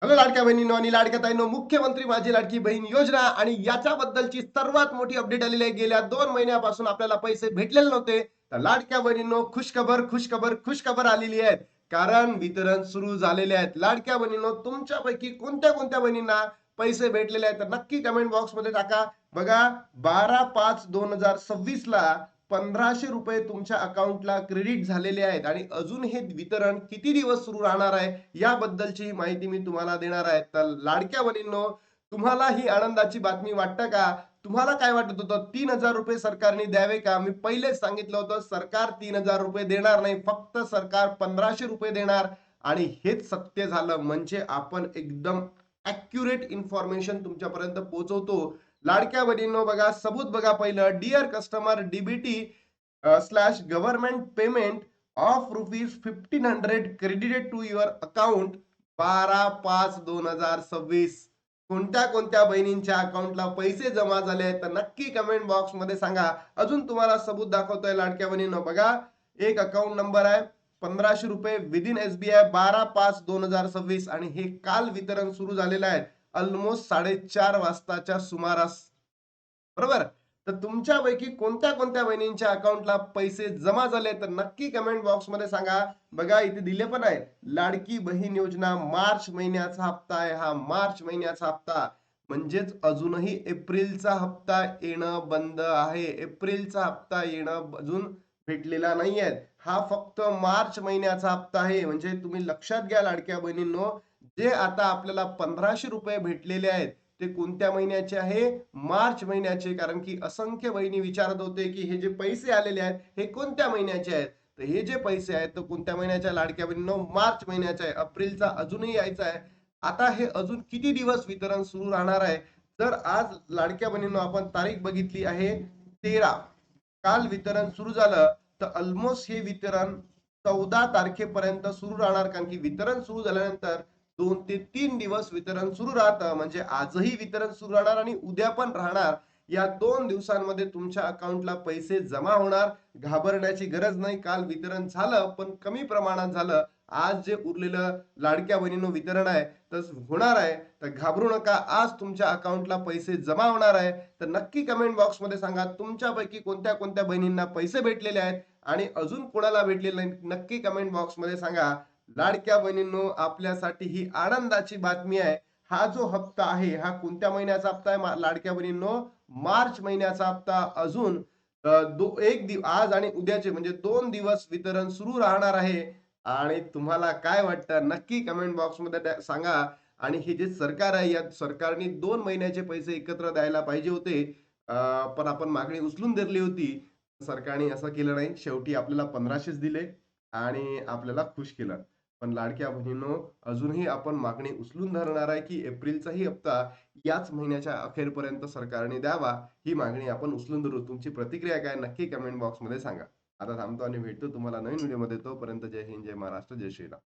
Hello लाडक्या बहिणींनो आणि लाडक्या ताईंनो, मुख्यमंत्री माझी लाडकी बहीण योजना आणि याच्याबद्दलची सर्वात मोठी अपडेट आलेली आहे. गेल्या 2 महिन्यापासून आपल्याला पैसे भेटलेले नव्हते. तर लाडक्या बहिणींनो, खुशखबर खुशखबर खुशखबर आलेली आहे. कारण वितरण सुरू झालेले आहेत. लाडक्या बहिणींनो, तुमच्यापैकी कोणत्या कोणत्या बहिणींना पैसे भेटलेले आहेत तर नक्की कमेंट बॉक्स मध्ये टाका. बघा, 12/5/2026 ला 1500 रुपये तुमच्या अकाउंटला क्रेडिट झालेले आहेत आणि अजून हे वितरण किती दिवस सुरू राहणार आहे याबद्दलची माहिती मी तुम्हाला देणार आहे. तर लाडक्या बहिणींनो, तुम्हाला ही आनंदाची बातमी वाटतं का? तुम्हाला काय वाटत होतं? 3,000 रुपये सरकारने द्यावे का? मी पहिलेच सांगितलं होतं, सरकार 3,000 रुपये देणार नाही, फक्त सरकार 1500 रुपये देणार. आणि हेच सत्य झालं. म्हणजे आपण एकदम ॲक्युरेट इन्फॉर्मेशन तुमच्यापर्यंत पोहोचवतो. लाडक्या बहिणींनो, बघा सबूत बघा. पहिलं, dear customer, DBT slash government payment of ₹1500 credited to your account 12/5/2026. कोणत्या कोणत्या बहिणींच्या अकाउंटला पैसे जमा झाले आहेत तर नक्की कमेंट बॉक्स मध्ये सांगा. अजून तुम्हाला सबूत दाखवतोय लाडक्या बहिणींनो. बघा, एक अकाउंट नंबर आहे 1500 रुपये विदिन SBI 12/5/2026 आणि हे काल वितरण सुरू झालेलं आहे ऑलमोस्ट 4:30 वाजताच्या सुमारास. बरोबर. तर तुमच्यापैकी कोणत्या कोणत्या बहिणींच्या अकाउंटला पैसे जमा झाले तर नक्की कमेंट बॉक्स मध्ये सांगा. बघा, इथे दिले पण आहे, लाडकी बहीण योजना मार्च महिन्याचा हप्ता आहे. हा मार्च महिन्याचा हप्ता म्हणजेच अजूनही एप्रिलचा हप्ता येणं बंद आहे. एप्रिलचा हप्ता येणं अजून भेटलेला नाहीये. हा फक्त मार्च महिन्याचा हप्ता आहे. म्हणजे तुम्ही लक्षात घ्या लाडक्या बहिणींनो, जे आता आपल्याला 1500 रुपये भेटलेले आहेत ते कोणत्या महिन्याचे आहे? मार्च महिन्याचे. कारण की असंख्य बहिणी विचारत होते की हे जे पैसे आलेले आहेत हे कोणत्या महिन्याचे आहेत? तर हे जे पैसे आहेत तो कोणत्या महिन्याच्या लाडक्या बहिणींनो? मार्च महिन्याचा आहे. एप्रिलचा अजूनही यायचा आहे. आता हे अजून किती दिवस वितरण सुरू राहणार आहे? तर आज लाडक्या बहिणींनो आपण तारीख बघितली आहे 13. काल वितरण सुरू झालं. तर ऑलमोस्ट हे वितरण 14 तारखेपर्यंत सुरू राहणार. कारण की वितरण सुरू झाल्यानंतर 2 ते 3 दिवस वितरण सुरू राहतं. म्हणजे आजही वितरण सुरू राहणार आणि उद्या पण राहणार. या 2 दिवसांमध्ये तुमच्या अकाउंटला पैसे जमा होणार. घाबरण्याची गरज नाही. काल वितरण झालं पण कमी प्रमाणात झालं. आज जे उरलेलं लाडक्या बहिणींनो वितरण आहे तर होणार आहे. तर घाबरू नका. आज तुमच्या अकाउंटला पैसे जमा होणार आहे. तर नक्की कमेंट बॉक्स मध्ये सांगा तुमच्यापैकी कोणत्या कोणत्या बहिणींना पैसे भेटलेले आहेत आणि अजून कोणाला भेटलेले नाही. नक्की कमेंट बॉक्स मध्ये सांगा. लाडक्या बहिणींनो, आपल्यासाठी ही आनंदाची बातमी आहे. हा जो हप्ता आहे हा कोणत्या महिन्याचा हप्ता आहे लाडक्या बहिणींनो? मार्च महिन्याचा हप्ता. अजून आज आणि उद्याचे म्हणजे 2 दिवस वितरण सुरू राहणार आहे. आणि तुम्हाला काय वाटतं नक्की कमेंट बॉक्स मध्ये सांगा. आणि हे जे सरकार आहे या सरकारने 2 महिन्याचे पैसे एकत्र द्यायला पाहिजे होते. पण आपण मागणी उचलून धरली होती. सरकारने असं केलं नाही. शेवटी आपल्याला 1500च दिले आणि आपल्याला खुश केलं. पण लाडक्या बहिणींनो, अजूनही आपण मागणी उचलून धरणार आहे की एप्रिलचाही हप्ता याच महिन्याच्या अखेरपर्यंत सरकारने द्यावा. ही मागणी आपण उचलून धरू. तुमची प्रतिक्रिया काय नक्की कमेंट बॉक्स मध्ये सांगा. आता थांबतो आणि भेटतो तुम्हाला नवीन व्हिडिओमध्ये. तोपर्यंत जय हिंद, जय महाराष्ट्र, जय श्रीराम.